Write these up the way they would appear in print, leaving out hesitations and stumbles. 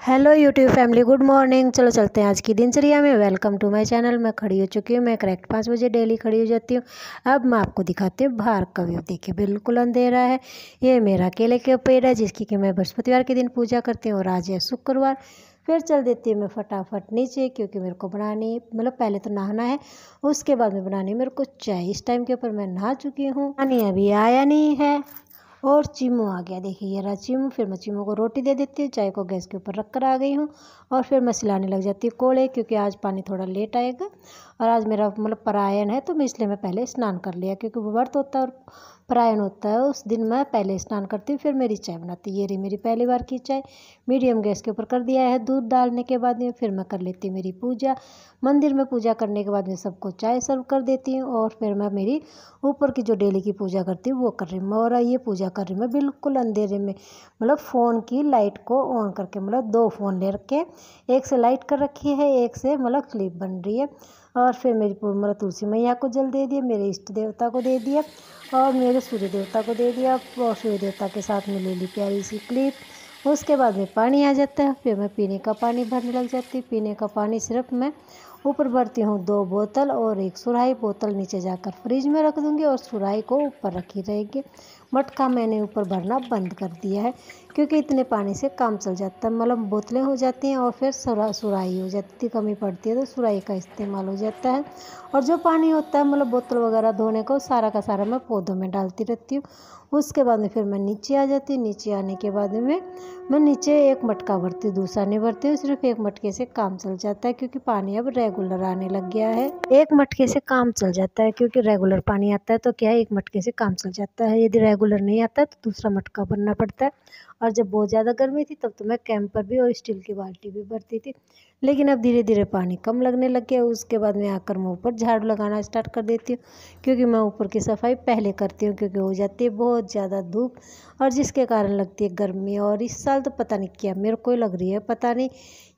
Hello YouTube family, good morning. चलो चलते हैं आज की दिनचर्या में। Welcome to my channel. मैं खड़ी हो चुकी हूँ। मैं करेक्ट 5 बजे डेली खड़ी हो जाती हूँ। अब मैं आपको दिखाती हूँ बाहर का व्यू। देखिए बिल्कुल अंधेरा है। ये मेरा केले के पेड़ है जिसकी कि मैं बृहस्पतिवार के दिन पूजा करती हूँ और आज है शुक्रवार। फिर चल देती हूँ मैं फटाफट नीचे, क्योंकि मेरे को बनानी मतलब पहले तो नहाना है, उसके बाद में बनानी मेरे को चाय। इस टाइम के ऊपर मैं नहा चुकी हूँ, पानी अभी आया नहीं है और चिमू आ गया। देखिए ये रहा चिमू। फिर मैं चिमू को रोटी दे देती हूँ, चाय को गैस के ऊपर रख कर आ गई हूँ और फिर मैं सिलाने लग जाती हूँ कोड़े, क्योंकि आज पानी थोड़ा लेट आएगा और आज मेरा मतलब परायण है, तो मैं इसलिए मैं पहले स्नान कर लिया, क्योंकि वो व्रत होता है और परायण होता है उस दिन मैं पहले स्नान करती हूँ, फिर मेरी चाय बनाती हूँ। ये रही मेरी पहली बार की चाय। मीडियम गैस के ऊपर कर दिया है। दूध डालने के बाद में फिर मैं कर लेती हूँ मेरी पूजा। मंदिर में पूजा करने के बाद में सबको चाय सर्व कर देती हूँ और फिर मैं मेरी ऊपर की जो डेली की पूजा करती हूँ वो कर रही हूँ मैं। और ये पूजा कर रही हूँ मैं बिल्कुल अंधेरे में, मतलब फ़ोन की लाइट को ऑन करके। मतलब 2 फ़ोन ले रखे, एक से लाइट कर रखी है, एक से मतलब क्लिप बन रही है। और फिर मेरी मतलब तुलसी मैया को जल दे दिया, मेरे इष्ट देवता को दे दिया और मेरे सूर्य देवता को दे दिया और सूर्य देवता के साथ में ले ली प्यारी सी क्लिप। उसके बाद में पानी आ जाता है। फिर मैं पीने का पानी भरने लग जाती हूँ। पीने का पानी सिर्फ मैं ऊपर भरती हूँ 2 बोतल और 1 सुराही। बोतल नीचे जाकर फ्रिज में रख दूँगी और सुराही को ऊपर रखी रहेगी। मटका मैंने ऊपर भरना बंद कर दिया है, क्योंकि इतने पानी से काम चल जाता है। मतलब बोतलें हो जाती हैं और फिर सुराही हो जाती है, कमी पड़ती है तो सुराही का इस्तेमाल हो जाता है। और जो पानी होता है मतलब बोतल वगैरह धोने को, सारा का सारा मैं पौधों में डालती रहती हूँ। उसके बाद में फिर मैं नीचे आ जाती हूँ। नीचे आने के बाद में मैं नीचे एक मटका भरती हूँ, दूसरा नहीं भरती हूँ। सिर्फ एक मटके से काम चल जाता है, क्योंकि पानी अब रेगुलर आने लग गया है। एक मटके से काम चल जाता है, क्योंकि रेगुलर पानी आता है तो क्या है, एक मटके से काम चल जाता है। यदि रेगुलर नहीं आता है तो दूसरा मटका भरना पड़ता है। और जब बहुत ज़्यादा गर्मी थी तब तो मैं कैंपर भी और स्टील की बाल्टी भी भरती थी, लेकिन अब धीरे धीरे पानी कम लगने लग गया। उसके बाद में आकर मैं ऊपर झाड़ू लगाना स्टार्ट कर देती हूँ, क्योंकि मैं ऊपर की सफाई पहले करती हूँ, क्योंकि हो जाती है बहुत ज़्यादा धूप और जिसके कारण लगती है गर्मी। और इस साल तो पता नहीं क्या मेरे को लग रही है, पता नहीं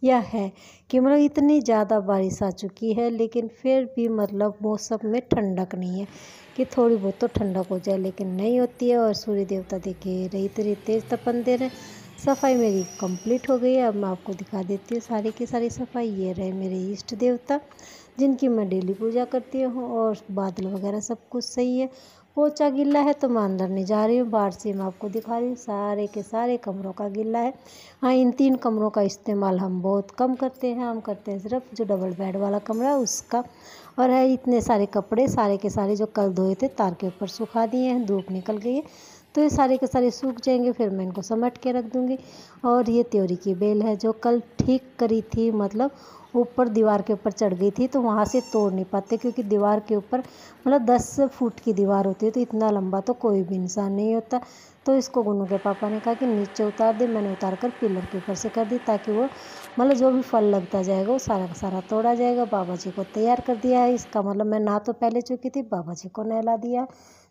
यह है कि मतलब इतनी ज़्यादा बारिश आ चुकी है, लेकिन फिर भी मतलब मौसम में ठंडक नहीं है कि थोड़ी बहुत तो ठंडक हो जाए, लेकिन नहीं होती है। और सूर्य देवता देखिए रही इतनी तेज़ तपन दे रहे। सफाई मेरी कंप्लीट हो गई है। अब मैं आपको दिखा देती हूँ सारी की सारी सफाई। ये रहे मेरे इष्ट देवता जिनकी मैं डेली पूजा करती हूँ, और बादल वगैरह सब कुछ सही है। पोछा गिल्ला है तो मैं अंदर नहीं जा रही हूँ, बाहर से मैं आपको दिखा रही हूँ। सारे के सारे कमरों का गिल्ला है। हाँ, इन 3 कमरों का इस्तेमाल हम बहुत कम करते हैं। हम करते हैं सिर्फ जो डबल बेड वाला कमरा है उसका। और है इतने सारे कपड़े, सारे के सारे जो कल धोए थे तार के ऊपर सुखा दिए हैं। धूप निकल गई है तो ये सारे के सारे सूख जाएंगे, फिर मैं इनको समेट के रख दूँगी। और ये त्योरी की बेल है जो कल ठीक करी थी, मतलब ऊपर दीवार के ऊपर चढ़ गई थी तो वहाँ से तोड़ नहीं पाते, क्योंकि दीवार के ऊपर मतलब 10 फुट की दीवार होती है तो इतना लंबा तो कोई भी इंसान नहीं होता। तो इसको गुन्नू के पापा ने कहा कि नीचे उतार दे। मैंने उतार कर पिलर के ऊपर से कर दी, ताकि वो मतलब जो भी फल लगता जाएगा वो सारा का सारा तोड़ा जाएगा। बाबा जी को तैयार कर दिया है। इसका मतलब मैं नहा तो पहले चुकी थी, बाबा जी को नहला दिया।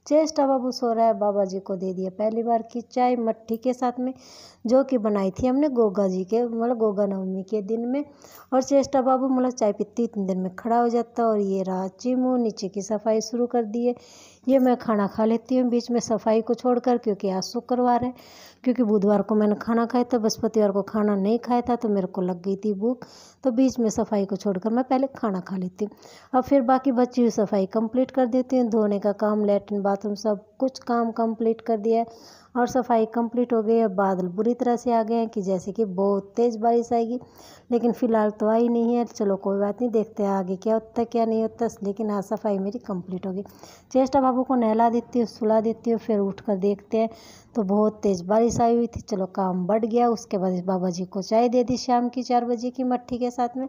चेष्टा बाबू सो रहा है। बाबा जी को दे दिया पहली बार की चाय मट्ठी के साथ में, जो कि बनाई थी हमने गोगा जी के मतलब गोगा नवमी के दिन में। और चेष्टा बाबू मतलब चाय पीती इतने दिन में खड़ा हो जाता। और ये रहा चिमू, नीचे की सफाई शुरू कर दी है। ये मैं खाना खा लेती हूँ बीच में सफाई को छोड़कर, क्योंकि आज शुक्रवार है। क्योंकि बुधवार को मैंने खाना खाया था, बृहस्पतिवार को खाना नहीं खाया था तो मेरे को लग गई थी भूख, तो बीच में सफाई को छोड़कर मैं पहले खाना खा लेती हूँ। अब फिर बाकी बची हुई सफाई कंप्लीट कर देती हूँ। धोने का काम, लैट्रिन बाथरूम सब कुछ काम कंप्लीट कर दिया है और सफाई कंप्लीट हो गई है। बादल बुरी तरह से आ गए हैं कि जैसे कि बहुत तेज़ बारिश आएगी, लेकिन फ़िलहाल तो आई नहीं है। चलो कोई बात नहीं, देखते हैं आगे क्या होता है क्या नहीं होता। लेकिन आज सफाई मेरी कंप्लीट होगी। चेष्टा बाबू को नहला देती हूँ, सुला देती हूँ, फिर उठकर देखते हैं तो बहुत तेज़ बारिश आई हुई थी। चलो काम बढ़ गया। उसके बाद बाबा जी को चाय दे दी शाम की 4 बजे की मट्ठी के साथ में।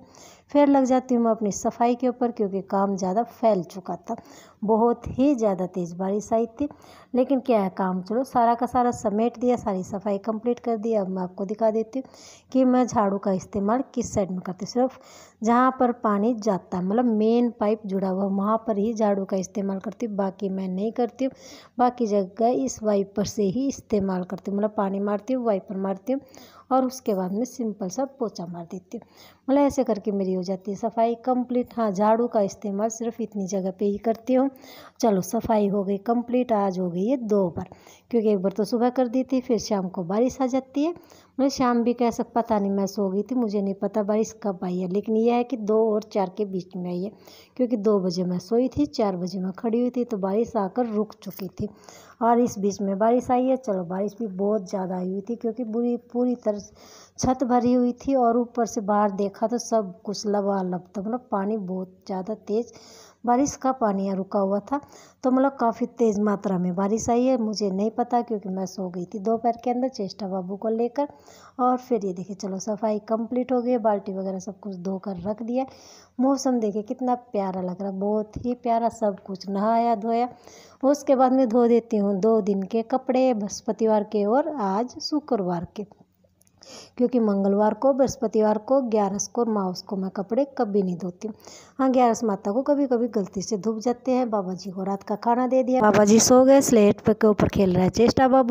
फिर लग जाती हूँ मैं अपनी सफाई के ऊपर, क्योंकि काम ज़्यादा फैल चुका था। बहुत ही ज़्यादा तेज़ बारिश आई थी, लेकिन क्या है, काम चलो सारा का सारा समेट दिया, सारी सफाई कंप्लीट कर दी। अब मैं आपको दिखा देती हूँ कि मैं झाड़ू का इस्तेमाल किस साइड में करती हूँ। सिर्फ जहाँ पर पानी जाता है, मतलब मेन पाइप जुड़ा हुआ, वहाँ पर ही झाड़ू का इस्तेमाल करती हूँ। बाकी मैं नहीं करती हूँ। बाकी जगह इस वाइपर से ही इस्तेमाल करती हूँ। मतलब पानी मारती हूँ, वाइपर मारती हूँ और उसके बाद में सिंपल सा पोछा मार देती हूँ। मतलब ऐसे करके मेरी हो जाती है सफाई कंप्लीट। हाँ, झाड़ू का इस्तेमाल सिर्फ इतनी जगह पे ही करती हूँ। चलो सफाई हो गई कंप्लीट। आज हो गई है 2 बार, क्योंकि एक बार तो सुबह कर दी थी, फिर शाम को बारिश आ जाती है। मतलब शाम भी कह सक, पता नहीं, मैं सो गई थी, मुझे नहीं पता बारिश कब आई है। लेकिन यह है कि 2 और 4 के बीच में आई है, क्योंकि 2 बजे मैं सोई थी, 4 बजे मैं खड़ी हुई थी, तो बारिश आकर रुक चुकी थी और इस बीच में बारिश आई है। चलो, बारिश भी बहुत ज़्यादा आई हुई थी, क्योंकि पूरी तरह छत भरी हुई थी और ऊपर से बाहर देखा तो सब कुछ लबालब था। मतलब पानी बहुत ज़्यादा तेज़ बारिश का पानी यहाँ रुका हुआ था, तो मतलब काफ़ी तेज़ मात्रा में बारिश आई है। मुझे नहीं पता, क्योंकि मैं सो गई थी दोपहर के अंदर चेष्टा बाबू को लेकर। और फिर ये देखिए, चलो सफाई कंप्लीट हो गई है, बाल्टी वगैरह सब कुछ धोकर रख दिया। मौसम देखिए कितना प्यारा लग रहा है, बहुत ही प्यारा। सब कुछ नहाया धोया, उसके बाद में धो देती हूँ 2 दिन के कपड़े, बृहस्पतिवार के और आज शुक्रवार के, क्योंकि मंगलवार को, बृहस्पतिवार को, 11 को और माउस को मैं कपड़े कभी नहीं धोती हूँ। हाँ, 11 माता को कभी कभी गलती से धुप जाते हैं। बाबा जी को रात का खाना दे दिया, बाबा जी सो गए, स्लेट पे के ऊपर खेल रहा है चेष्टा बाबू।